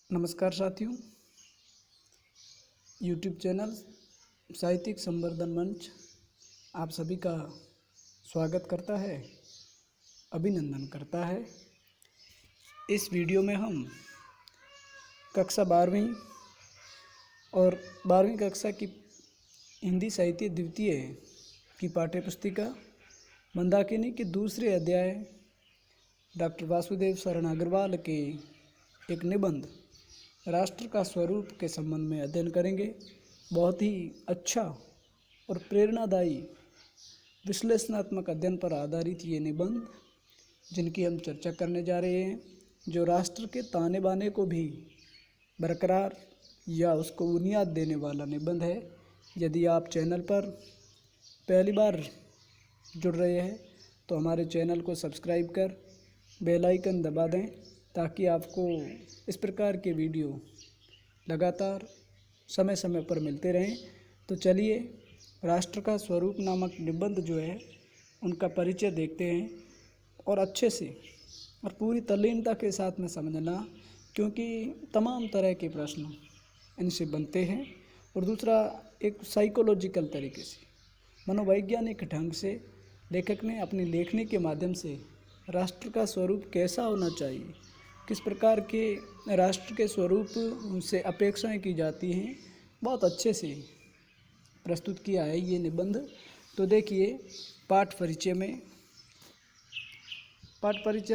नमस्कार साथियों। YouTube channel साहित्यिक संवर्धन मंच आप सभी का स्वागत करता है, अभिनंदन करता है। इस वीडियो में हम कक्षा 12वीं और 12वीं कक्षा की हिंदी साहित्य द्वितीय की पाठ्यपुस्तिका मंदाकिनी के दूसरे अध्याय डॉक्टर वासुदेव शरण अग्रवाल के एक निबंध राष्ट्र का स्वरूप के संबंध में अध्ययन करेंगे। बहुत ही अच्छा और प्रेरणादायी विश्लेषणात्मक अध्ययन पर आधारित ये निबंध जिनकी हम चर्चा करने जा रहे हैं, जो राष्ट्र के ताने बाने को भी बरकरार या उसको बुनियाद देने वाला निबंध है। यदि आप चैनल पर पहली बार जुड़ रहे हैं तो हमारे चैनल को सब्सक्राइब कर बेल आइकन दबा दें ताकि आपको इस प्रकार के वीडियो लगातार समय समय पर मिलते रहें। तो चलिए राष्ट्र का स्वरूप नामक निबंध जो है उनका परिचय देखते हैं और अच्छे से और पूरी तल्लीनता के साथ में समझना, क्योंकि तमाम तरह के प्रश्न इनसे बनते हैं। और दूसरा, एक साइकोलॉजिकल तरीके से मनोवैज्ञानिक ढंग से लेखक ने अपनी लेखनी के माध्यम से राष्ट्र का स्वरूप कैसा होना चाहिए, किस प्रकार के राष्ट्र के स्वरूप से अपेक्षाएं की जाती हैं, बहुत अच्छे से प्रस्तुत किया है ये निबंध। तो देखिए, पाठ परिचय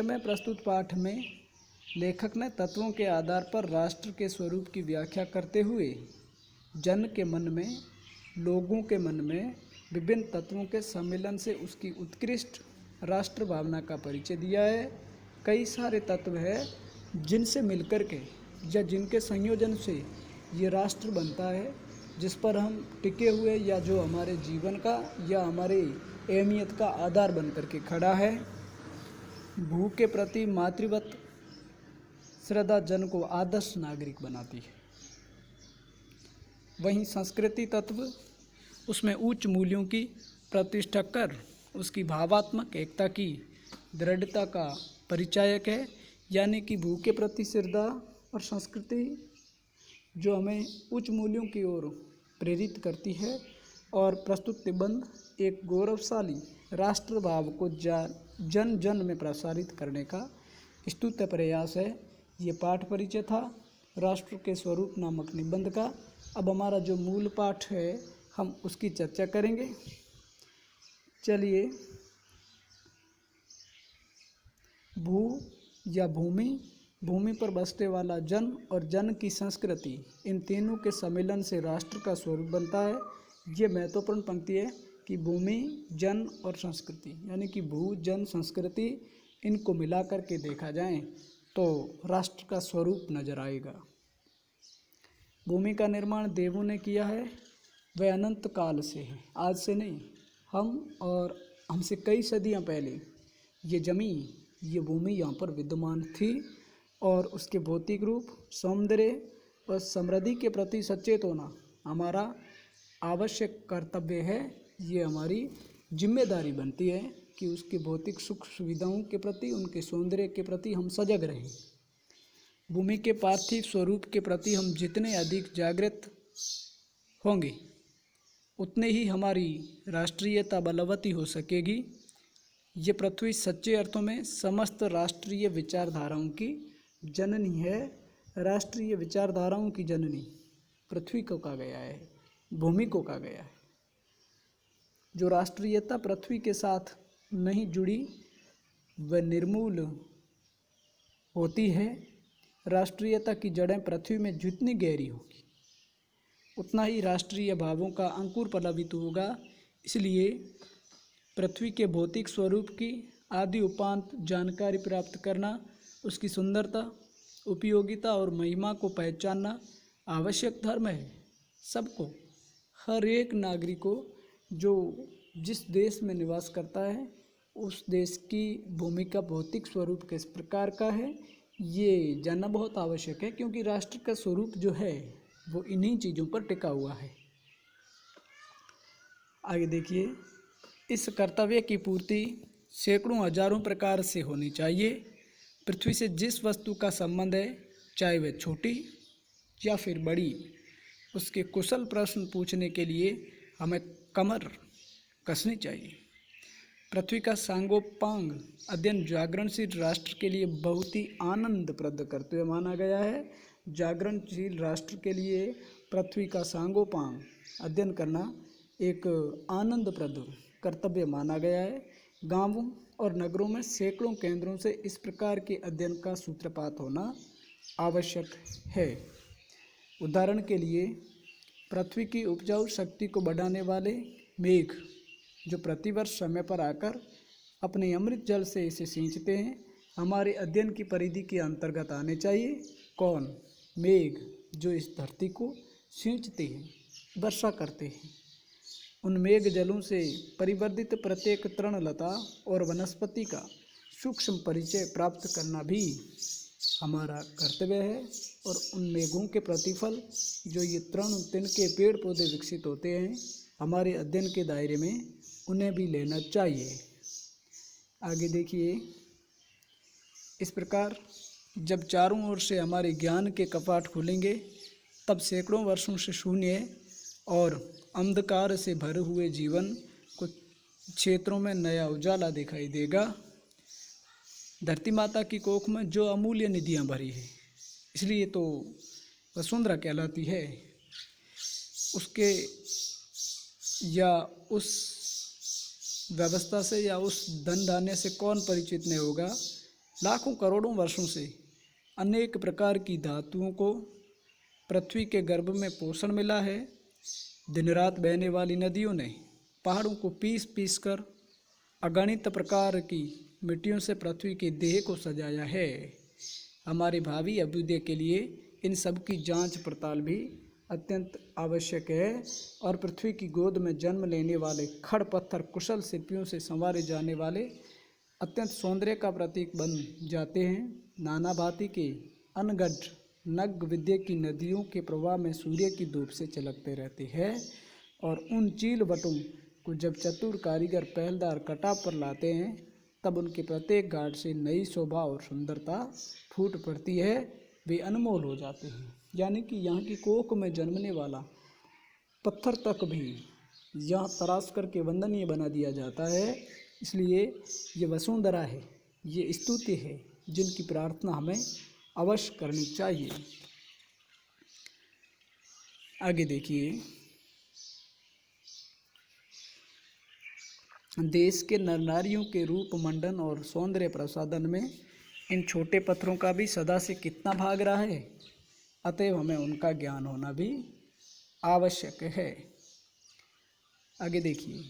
में प्रस्तुत पाठ में लेखक ने तत्वों के आधार पर राष्ट्र के स्वरूप की व्याख्या करते हुए जन के मन में, लोगों के मन में विभिन्न तत्वों के सम्मिलन से उसकी उत्कृष्ट राष्ट्र भावना का परिचय दिया है। कई सारे तत्व हैं जिनसे मिलकर के या जिनके संयोजन से ये राष्ट्र बनता है, जिस पर हम टिके हुए या जो हमारे जीवन का या हमारे अहमियत का आधार बन करके खड़ा है। भू के प्रति मातृवत श्रद्धा जन को आदर्श नागरिक बनाती है। वहीं संस्कृति तत्व उसमें उच्च मूल्यों की प्रतिष्ठा कर उसकी भावात्मक एकता की दृढ़ता का परिचायक है। यानी कि भू के प्रति श्रद्धा और संस्कृति जो हमें उच्च मूल्यों की ओर प्रेरित करती है, और प्रस्तुत निबंध एक गौरवशाली राष्ट्रभाव को जन जन में प्रसारित करने का स्तुत्य प्रयास है। ये पाठ परिचय था राष्ट्र के स्वरूप नामक निबंध का। अब हमारा जो मूल पाठ है हम उसकी चर्चा करेंगे। चलिए, भू या भूमि पर बसने वाला जन और जन की संस्कृति, इन तीनों के सम्मिलन से राष्ट्र का स्वरूप बनता है। ये महत्वपूर्ण पंक्ति है कि भूमि, जन और संस्कृति, यानी कि भू, जन, संस्कृति, इनको मिला करके देखा जाए तो राष्ट्र का स्वरूप नजर आएगा। भूमि का निर्माण देवों ने किया है, वह अनंत काल से है, आज से नहीं। हम और हमसे कई सदियां पहले ये भूमि यहाँ पर विद्यमान थी, और उसके भौतिक रूप, सौंदर्य और समृद्धि के प्रति सचेत होना हमारा आवश्यक कर्तव्य है। ये हमारी जिम्मेदारी बनती है कि उसके भौतिक सुख सुविधाओं के प्रति, उनके सौंदर्य के प्रति हम सजग रहें। भूमि के पार्थिव स्वरूप के प्रति हम जितने अधिक जागृत होंगे उतने ही हमारी राष्ट्रीयता बलवती हो सकेगी। ये पृथ्वी सच्चे अर्थों में समस्त राष्ट्रीय विचारधाराओं की जननी है। राष्ट्रीय विचारधाराओं की जननी पृथ्वी को कहा गया है, भूमि को कहा गया है। जो राष्ट्रीयता पृथ्वी के साथ नहीं जुड़ी वह निर्मूल होती है। राष्ट्रीयता की जड़ें पृथ्वी में जितनी गहरी होगी उतना ही राष्ट्रीय भावों का अंकुर पल्लवित होगा। इसलिए पृथ्वी के भौतिक स्वरूप की आदि उपांत जानकारी प्राप्त करना, उसकी सुंदरता, उपयोगिता और महिमा को पहचानना आवश्यक धर्म है। सबको, हर एक नागरिक को जो जिस देश में निवास करता है उस देश की भूमि का भौतिक स्वरूप किस प्रकार का है ये जानना बहुत आवश्यक है, क्योंकि राष्ट्र का स्वरूप जो है वो इन्हीं चीज़ों पर टिका हुआ है। आगे देखिए, इस कर्तव्य की पूर्ति सैकड़ों हजारों प्रकार से होनी चाहिए। पृथ्वी से जिस वस्तु का संबंध है, चाहे वह छोटी या फिर बड़ी। उसके कुशल प्रश्न पूछने के लिए हमें कमर कसनी चाहिए। पृथ्वी का सांगोपांग अध्ययन जागरणशील राष्ट्र के लिए बहुत ही आनंदप्रद करते हुए माना गया है। जागरणशील राष्ट्र के लिए पृथ्वी का सांगोपांग अध्ययन करना एक आनंदप्रद कर्तव्य माना गया है। गांवों और नगरों में सैकड़ों केंद्रों से इस प्रकार के अध्ययन का सूत्रपात होना आवश्यक है। उदाहरण के लिए पृथ्वी की उपजाऊ शक्ति को बढ़ाने वाले मेघ जो प्रतिवर्ष समय पर आकर अपने अमृत जल से इसे सींचते हैं, हमारे अध्ययन की परिधि के अंतर्गत आने चाहिए। कौन? मेघ जो इस धरती को सींचते हैं, वर्षा करते हैं। उन मेघ जलों से परिवर्धित प्रत्येक तृणलता और वनस्पति का सूक्ष्म परिचय प्राप्त करना भी हमारा कर्तव्य है। और उन मेघों के प्रतिफल जो ये तृण तिनके पेड़ पौधे विकसित होते हैं, हमारे अध्ययन के दायरे में उन्हें भी लेना चाहिए। आगे देखिए, इस प्रकार जब चारों ओर से हमारे ज्ञान के कपाट खुलेंगे, तब सैकड़ों वर्षों से शून्य और अंधकार से भरे हुए जीवन को क्षेत्रों में नया उजाला दिखाई देगा। धरती माता की कोख में जो अमूल्य निधियां भरी है, इसलिए तो वसुंधरा कहलाती है। उसके या उस व्यवस्था से या उस धन धान्य से कौन परिचित नहीं होगा। लाखों करोड़ों वर्षों से अनेक प्रकार की धातुओं को पृथ्वी के गर्भ में पोषण मिला है। दिन रात बहने वाली नदियों ने पहाड़ों को पीस पीस कर अगणित प्रकार की मिट्टियों से पृथ्वी के देह को सजाया है। हमारे भावी अभ्युदय के लिए इन सब की जांच पड़ताल भी अत्यंत आवश्यक है। और पृथ्वी की गोद में जन्म लेने वाले खड़ पत्थर कुशल शिल्पियों से संवारे जाने वाले अत्यंत सौंदर्य का प्रतीक बन जाते हैं। नाना भांति के अनगढ़ नग विद्या की नदियों के प्रवाह में सूर्य की धूप से चलकते रहते हैं। और उन चील बटों को जब चतुर कारीगर पहलदार कटाव पर लाते हैं, तब उनके प्रत्येक गाढ़ से नई शोभा और सुंदरता फूट पड़ती है। वे अनमोल हो जाते हैं। यानी कि यहाँ की कोख में जन्मने वाला पत्थर तक भी यहाँ तराश करके वंदनीय बना दिया जाता है। इसलिए ये वसुंधरा है, ये स्तुति है, जिनकी प्रार्थना हमें अवश्य करनी चाहिए। आगे देखिए, देश के नर नारियों के रूप मंडन और सौंदर्य प्रसाधन में इन छोटे पत्थरों का भी सदा से कितना भाग रहा है। अतएव हमें उनका ज्ञान होना भी आवश्यक है। आगे देखिए,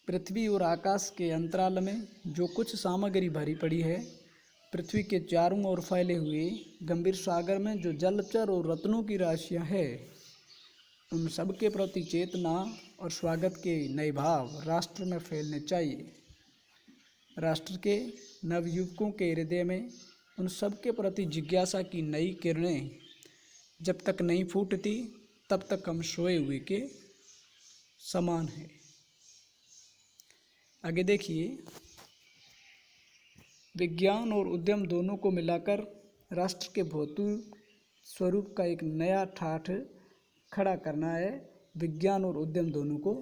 पृथ्वी और आकाश के अंतराल में जो कुछ सामग्री भरी पड़ी है, पृथ्वी के चारों ओर फैले हुए गंभीर सागर में जो जलचर और रत्नों की राशियां है, उन सब के प्रति चेतना और स्वागत के नए भाव राष्ट्र में फैलने चाहिए। राष्ट्र के नवयुवकों के हृदय में उन सब के प्रति जिज्ञासा की नई किरणें जब तक नहीं फूटती, तब तक हम सोए हुए के समान है। आगे देखिए, विज्ञान और उद्यम दोनों को मिलाकर राष्ट्र के भौतिक स्वरूप का एक नया ठाठ खड़ा करना है। विज्ञान और उद्यम दोनों को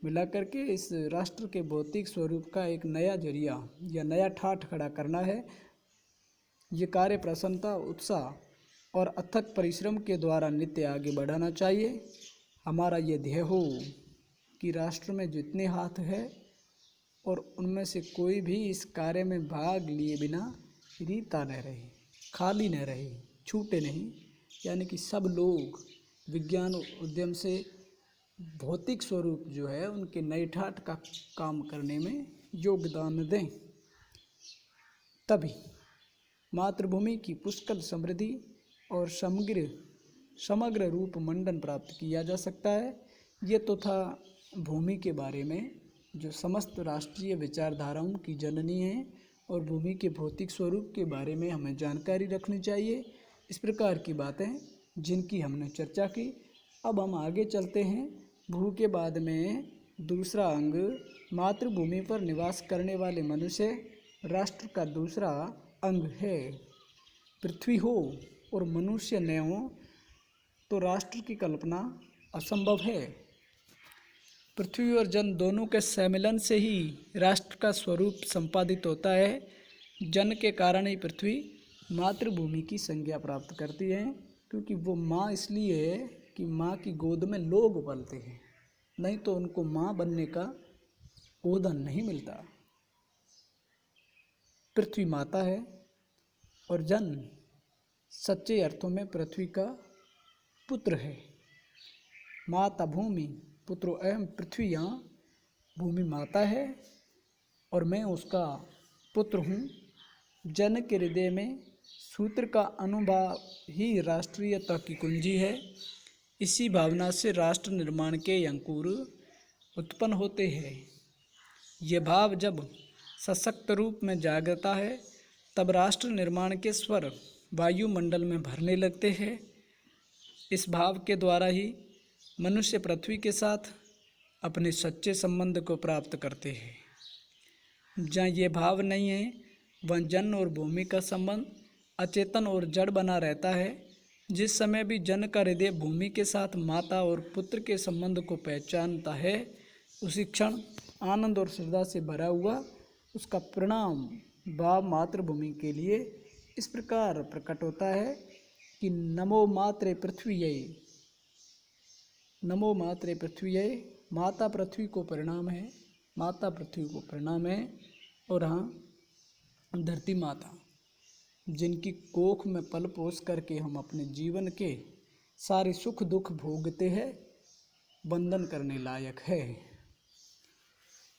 मिलाकर के इस राष्ट्र के भौतिक स्वरूप का एक नया जरिया या नया ठाठ खड़ा करना है। ये कार्य प्रसन्नता, उत्साह और अथक परिश्रम के द्वारा नित्य आगे बढ़ाना चाहिए। हमारा ये ध्येय हो कि राष्ट्र में जितने हाथ है और उनमें से कोई भी इस कार्य में भाग लिए बिना रीता न रहे, खाली न रहे, छूटे नहीं। यानी कि सब लोग विज्ञान उद्यम से भौतिक स्वरूप जो है उनके नए ठाठ का काम करने में योगदान दें। तभी मातृभूमि की पुष्कल समृद्धि और समग्र रूप मंडन प्राप्त किया जा सकता है। ये तो था भूमि के बारे में, जो समस्त राष्ट्रीय विचारधाराओं की जननी है, और भूमि के भौतिक स्वरूप के बारे में हमें जानकारी रखनी चाहिए। इस प्रकार की बातें जिनकी हमने चर्चा की। अब हम आगे चलते हैं। भू के बाद में दूसरा अंग मातृभूमि पर निवास करने वाले मनुष्य राष्ट्र का दूसरा अंग है। पृथ्वी हो और मनुष्य न हो तो राष्ट्र की कल्पना असंभव है। पृथ्वी और जन दोनों के सम्मिलन से ही राष्ट्र का स्वरूप संपादित होता है। जन के कारण ही पृथ्वी मातृभूमि की संज्ञा प्राप्त करती है, क्योंकि वो माँ इसलिए है कि माँ की गोद में लोग पलते हैं, नहीं तो उनको माँ बनने का ओहदा नहीं मिलता। पृथ्वी माता है और जन सच्चे अर्थों में पृथ्वी का पुत्र है। माता भूमि पुत्रो अहम पृथ्वी, यहाँ भूमि माता है और मैं उसका पुत्र हूँ। जन के हृदय में सूत्र का अनुभाव ही राष्ट्रीयता की कुंजी है। इसी भावना से राष्ट्र निर्माण के अंकुर उत्पन्न होते हैं। ये भाव जब सशक्त रूप में जागता है तब राष्ट्र निर्माण के स्वर वायुमंडल में भरने लगते हैं। इस भाव के द्वारा ही मनुष्य पृथ्वी के साथ अपने सच्चे संबंध को प्राप्त करते हैं। जहाँ ये भाव नहीं है वहाँ जन और भूमि का संबंध अचेतन और जड़ बना रहता है। जिस समय भी जन का हृदय भूमि के साथ माता और पुत्र के संबंध को पहचानता है, उसी क्षण आनंद और श्रद्धा से भरा हुआ उसका प्रणाम भाव मातृभूमि के लिए इस प्रकार प्रकट होता है कि नमो मात्रे पृथ्वीये, नमो मात्रे पृथ्वीये। माता पृथ्वी को प्रणाम है, माता पृथ्वी को प्रणाम है। और हाँ, धरती माता जिनकी कोख में पल पोस करके हम अपने जीवन के सारे सुख दुख भोगते हैं, वंदन करने लायक है।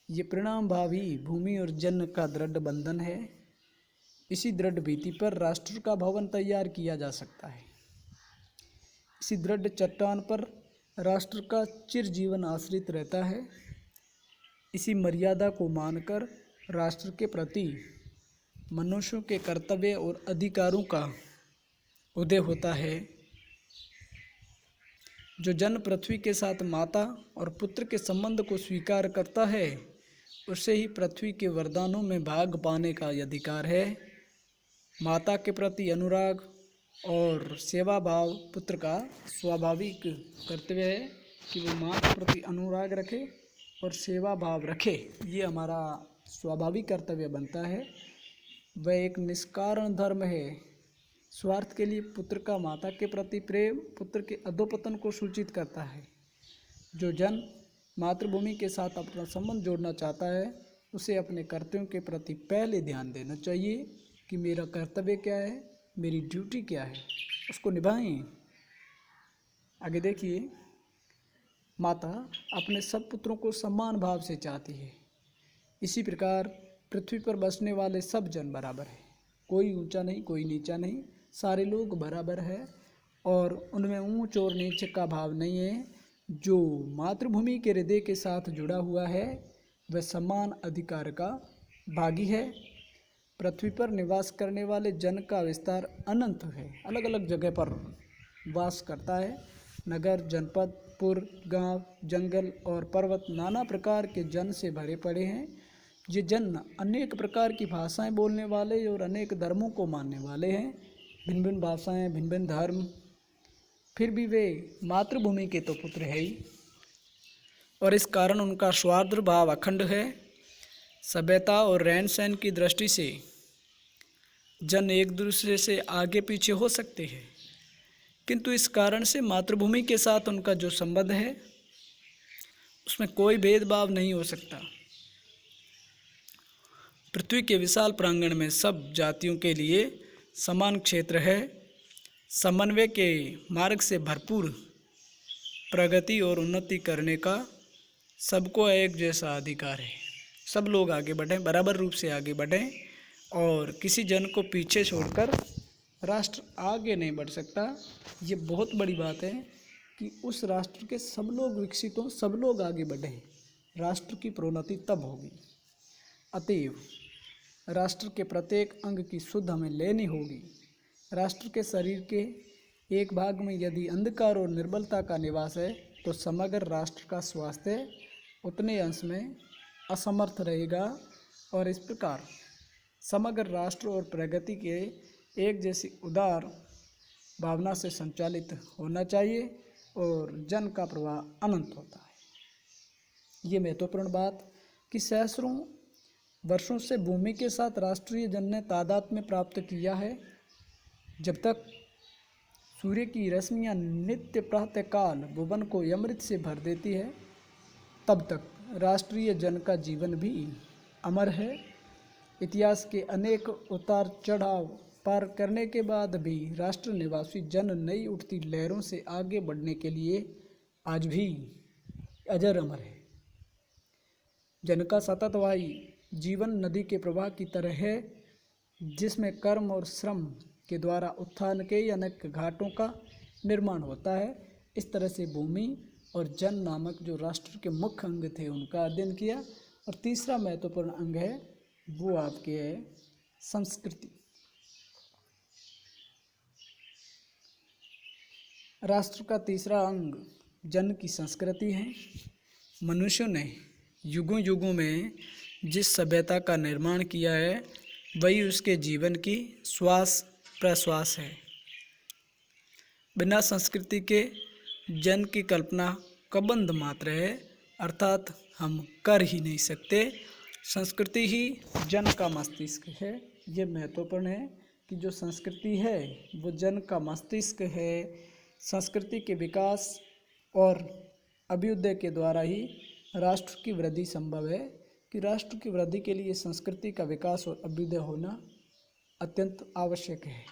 ये प्रणाम भाव ही भूमि और जन का दृढ़ बंधन है। इसी दृढ़ भीति पर राष्ट्र का भवन तैयार किया जा सकता है। इसी दृढ़ चट्टान पर राष्ट्र का चिरजीवन आश्रित रहता है। इसी मर्यादा को मानकर राष्ट्र के प्रति मनुष्यों के कर्तव्य और अधिकारों का उदय होता है। जो जन पृथ्वी के साथ माता और पुत्र के संबंध को स्वीकार करता है, उसे ही पृथ्वी के वरदानों में भाग पाने का अधिकार है। माता के प्रति अनुराग और सेवा भाव पुत्र का स्वाभाविक कर्तव्य है कि वो माँ के प्रति अनुराग रखे और सेवा भाव रखे। ये हमारा स्वाभाविक कर्तव्य बनता है। वह एक निष्कारण धर्म है। स्वार्थ के लिए पुत्र का माता के प्रति प्रेम पुत्र के अधोपतन को सूचित करता है। जो जन मातृभूमि के साथ अपना संबंध जोड़ना चाहता है, उसे अपने कर्तव्यों के प्रति पहले ध्यान देना चाहिए कि मेरा कर्तव्य क्या है, मेरी ड्यूटी क्या है, उसको निभाएं। आगे देखिए, माता अपने सब पुत्रों को समान भाव से चाहती है। इसी प्रकार पृथ्वी पर बसने वाले सब जन बराबर है। कोई ऊंचा नहीं, कोई नीचा नहीं, सारे लोग बराबर है और उनमें ऊंच और नीच का भाव नहीं है। जो मातृभूमि के हृदय के साथ जुड़ा हुआ है वह समान अधिकार का भागी है। पृथ्वी पर निवास करने वाले जन का विस्तार अनंत है, अलग अलग जगह पर वास करता है। नगर, जनपद, पुर, गांव, जंगल और पर्वत नाना प्रकार के जन से भरे पड़े हैं। ये जन अनेक प्रकार की भाषाएं बोलने वाले और अनेक धर्मों को मानने वाले हैं। भिन्न भिन्न भाषाएं, भिन्न भिन्न धर्म, फिर भी वे मातृभूमि के तो पुत्र है ही, और इस कारण उनका स्वार्थ भाव अखंड है। सभ्यता और रहन सहन की दृष्टि से जन एक दूसरे से आगे पीछे हो सकते हैं, किंतु इस कारण से मातृभूमि के साथ उनका जो संबंध है उसमें कोई भेदभाव नहीं हो सकता। पृथ्वी के विशाल प्रांगण में सब जातियों के लिए समान क्षेत्र है। समन्वय के मार्ग से भरपूर प्रगति और उन्नति करने का सबको एक जैसा अधिकार है। सब लोग आगे बढ़ें, बराबर रूप से आगे बढ़ें और किसी जन को पीछे छोड़कर राष्ट्र आगे नहीं बढ़ सकता। ये बहुत बड़ी बात है कि उस राष्ट्र के सब लोग विकसित हों, सब लोग आगे बढ़ें, राष्ट्र की प्रोन्नति तब होगी। अतएव राष्ट्र के प्रत्येक अंग की सुध हमें लेनी होगी। राष्ट्र के शरीर के एक भाग में यदि अंधकार और निर्बलता का निवास है तो समग्र राष्ट्र का स्वास्थ्य उतने अंश में असमर्थ रहेगा और इस प्रकार समग्र राष्ट्र और प्रगति के एक जैसी उदार भावना से संचालित होना चाहिए और जन का प्रवाह अनंत होता है। ये महत्वपूर्ण बात कि सहस्रों वर्षों से भूमि के साथ राष्ट्रीय जन ने तादाद में प्राप्त किया है। जब तक सूर्य की रश्मियाँ नित्य प्रातःकाल भुवन को अमृत से भर देती है, तब तक राष्ट्रीय जन का जीवन भी अमर है। इतिहास के अनेक उतार चढ़ाव पार करने के बाद भी राष्ट्र निवासी जन नई उठती लहरों से आगे बढ़ने के लिए आज भी अजर अमर है। जन का सततवाही जीवन नदी के प्रवाह की तरह है, जिसमें कर्म और श्रम के द्वारा उत्थान के अनेक घाटों का निर्माण होता है। इस तरह से भूमि और जन नामक जो राष्ट्र के मुख्य अंग थे उनका अध्ययन किया। और तीसरा महत्वपूर्ण अंग है वो आपके है संस्कृति। राष्ट्र का तीसरा अंग जन की संस्कृति है। मनुष्यों ने युगों युगों में जिस सभ्यता का निर्माण किया है वही उसके जीवन की श्वास प्रश्वास है। बिना संस्कृति के जन की कल्पना कबंध मात्र है, अर्थात हम कर ही नहीं सकते। संस्कृति ही जन का मस्तिष्क है। ये महत्वपूर्ण है कि जो संस्कृति है वो जन का मस्तिष्क है। संस्कृति के विकास और अभ्युदय के द्वारा ही राष्ट्र की वृद्धि संभव है। कि राष्ट्र की वृद्धि के लिए संस्कृति का विकास और अभ्युदय होना अत्यंत आवश्यक है।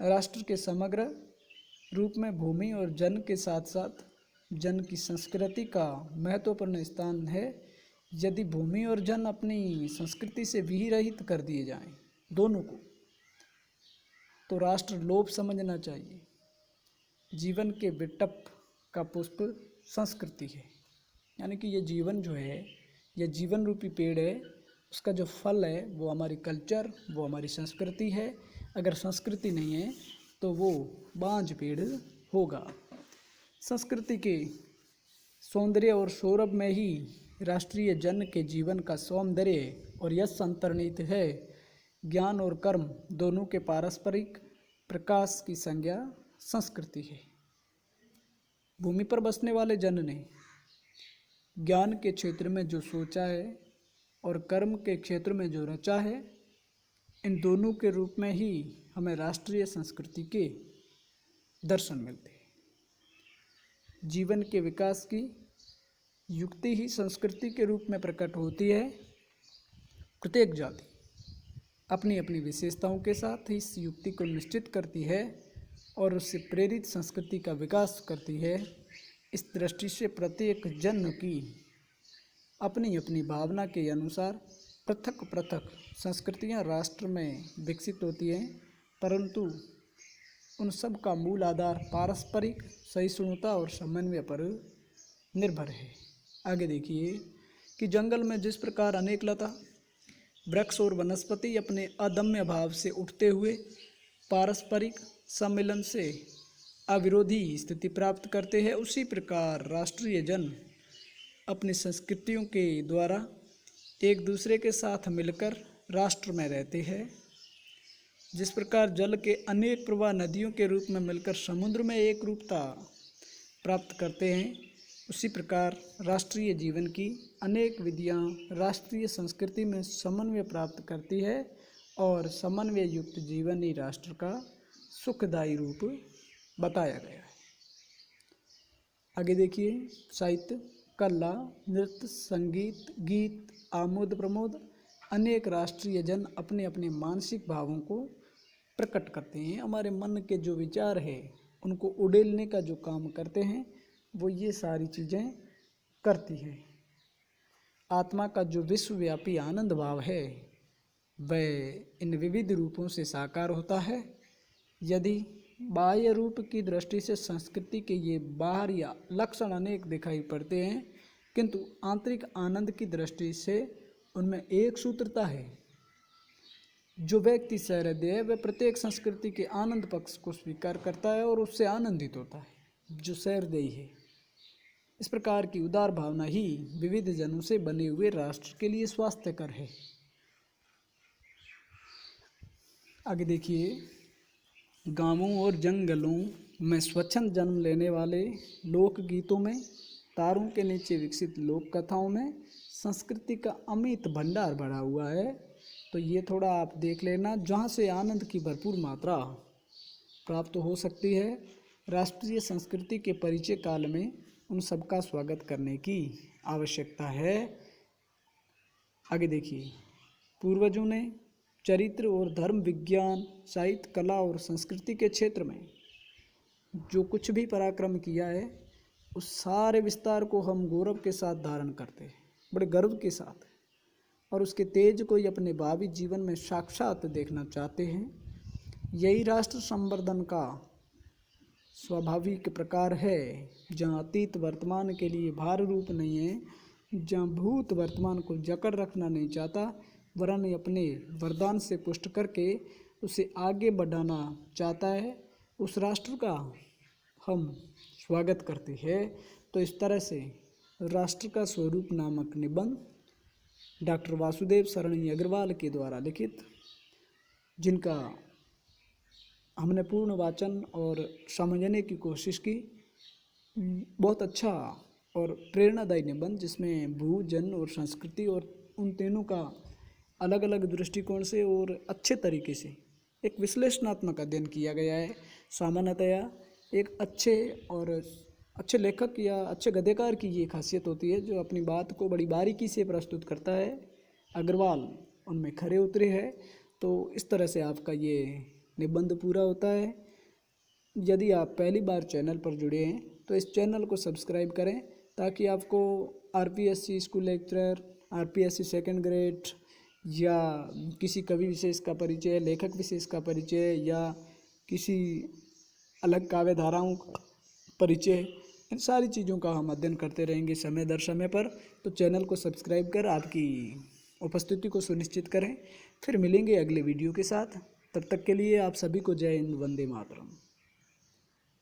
राष्ट्र के समग्र रूप में भूमि और जन के साथ साथ जन की संस्कृति का महत्वपूर्ण स्थान है। यदि भूमि और जन अपनी संस्कृति से विरहित कर दिए जाएं दोनों को, तो राष्ट्र लोभ समझना चाहिए। जीवन के बिटप का पुष्प संस्कृति है, यानी कि ये जीवन जो है, ये जीवन रूपी पेड़ है, उसका जो फल है वो हमारी कल्चर, वो हमारी संस्कृति है। अगर संस्कृति नहीं है तो वो बांझ पेड़ होगा। संस्कृति के सौंदर्य और सौरभ में ही राष्ट्रीय जन के जीवन का सौंदर्य और यश अंतर्निहित है। ज्ञान और कर्म दोनों के पारस्परिक प्रकाश की संज्ञा संस्कृति है। भूमि पर बसने वाले जन ने ज्ञान के क्षेत्र में जो सोचा है और कर्म के क्षेत्र में जो रचा है, इन दोनों के रूप में ही हमें राष्ट्रीय संस्कृति के दर्शन मिलते हैं। जीवन के विकास की युक्ति ही संस्कृति के रूप में प्रकट होती है। प्रत्येक जाति अपनी अपनी विशेषताओं के साथ इस युक्ति को निश्चित करती है और उससे प्रेरित संस्कृति का विकास करती है। इस दृष्टि से प्रत्येक जन की अपनी अपनी भावना के अनुसार पृथक पृथक संस्कृतियाँ राष्ट्र में विकसित होती हैं, परंतु उन सब का मूल आधार पारस्परिक सहिष्णुता और समन्वय पर निर्भर है। आगे देखिए कि जंगल में जिस प्रकार अनेक लता, वृक्ष और वनस्पति अपने अदम्य भाव से उठते हुए पारस्परिक सम्मिलन से अविरोधी स्थिति प्राप्त करते हैं, उसी प्रकार राष्ट्रीय जन अपनी संस्कृतियों के द्वारा एक दूसरे के साथ मिलकर राष्ट्र में रहते हैं। जिस प्रकार जल के अनेक प्रवाह नदियों के रूप में मिलकर समुद्र में एक रूपता प्राप्त करते हैं, उसी प्रकार राष्ट्रीय जीवन की अनेक विधियां राष्ट्रीय संस्कृति में समन्वय प्राप्त करती है और समन्वय युक्त जीवन ही राष्ट्र का सुखदायी रूप बताया गया है। आगे देखिए, साहित्य, कला, नृत्य, संगीत, गीत, आमोद प्रमोद, अनेक राष्ट्रीय जन अपने अपने मानसिक भावों को प्रकट करते हैं। हमारे मन के जो विचार है उनको उड़ेलने का जो काम करते हैं वो ये सारी चीज़ें करती हैं। आत्मा का जो विश्वव्यापी आनंद भाव है वह इन विविध रूपों से साकार होता है। यदि बाह्य रूप की दृष्टि से संस्कृति के ये बाहर या लक्षण अनेक दिखाई पड़ते हैं, किंतु आंतरिक आनंद की दृष्टि से उनमें एक सूत्रता है। जो व्यक्ति सहृदय है वह प्रत्येक संस्कृति के आनंद पक्ष को स्वीकार करता है और उससे आनंदित होता है, जो सहृदयी है। इस प्रकार की उदार भावना ही विविध जनों से बने हुए राष्ट्र के लिए स्वास्थ्यकर है। आगे देखिए, गांवों और जंगलों में स्वच्छंद जन्म लेने वाले लोकगीतों में, तारों के नीचे विकसित लोक कथाओं में संस्कृति का अमित भंडार भरा हुआ है। तो ये थोड़ा आप देख लेना, जहाँ से आनंद की भरपूर मात्रा प्राप्त हो सकती है। राष्ट्रीय संस्कृति के परिचय काल में उन सबका स्वागत करने की आवश्यकता है। आगे देखिए, पूर्वजों ने चरित्र और धर्म, विज्ञान, साहित्य, कला और संस्कृति के क्षेत्र में जो कुछ भी पराक्रम किया है, उस सारे विस्तार को हम गौरव के साथ धारण करते हैं, बड़े गर्व के साथ, और उसके तेज को ही अपने भावी जीवन में साक्षात देखना चाहते हैं। यही राष्ट्र संवर्धन का स्वाभाविक प्रकार है, जहाँ अतीत वर्तमान के लिए भार रूप नहीं है, जहाँ भूत वर्तमान को जकड़ रखना नहीं चाहता, वरन अपने वरदान से पुष्ट करके उसे आगे बढ़ाना चाहता है, उस राष्ट्र का हम स्वागत करते हैं। तो इस तरह से राष्ट्र का स्वरूप नामक निबंध डॉक्टर वासुदेव सरणी अग्रवाल के द्वारा लिखित, जिनका हमने पूर्ण वाचन और समझने की कोशिश की, बहुत अच्छा और प्रेरणादायी निबंध, जिसमें भू, जन और संस्कृति और उन तीनों का अलग अलग दृष्टिकोण से और अच्छे तरीके से एक विश्लेषणात्मक अध्ययन किया गया है। सामान्यतया एक अच्छे लेखक या अच्छे गद्यकार की ये खासियत होती है, जो अपनी बात को बड़ी बारीकी से प्रस्तुत करता है। अग्रवाल उनमें खरे उतरे हैं। तो इस तरह से आपका ये निबंध पूरा होता है। यदि आप पहली बार चैनल पर जुड़े हैं तो इस चैनल को सब्सक्राइब करें, ताकि आपको RPSC school lecturer, RPSC second grade या किसी कवि विशेष का परिचय, लेखक विशेष का परिचय या किसी अलग काव्य धाराओं का परिचय, इन सारी चीज़ों का हम अध्ययन करते रहेंगे समय दर समय पर। तो चैनल को सब्सक्राइब कर आपकी उपस्थिति को सुनिश्चित करें। फिर मिलेंगे अगले वीडियो के साथ। तब तक के लिए आप सभी को जय हिंद, वंदे मातरम।